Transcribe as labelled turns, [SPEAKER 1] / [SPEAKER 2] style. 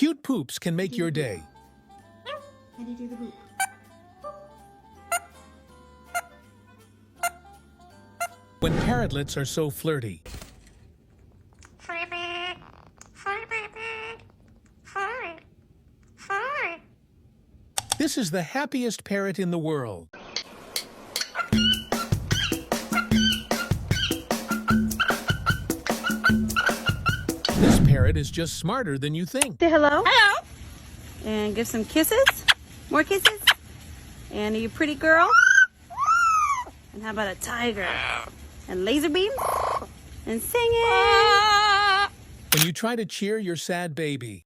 [SPEAKER 1] Cute poops can make your day.
[SPEAKER 2] How do you do the poop?
[SPEAKER 1] When parrotlets are so flirty. This is the happiest parrot in the world. This parrot is just smarter than you think.
[SPEAKER 2] Say hello.
[SPEAKER 3] Hello.
[SPEAKER 2] And give some kisses. More kisses. And are you a pretty girl? And how about a tiger? And laser beams? And singing.
[SPEAKER 1] When you try to cheer your sad baby.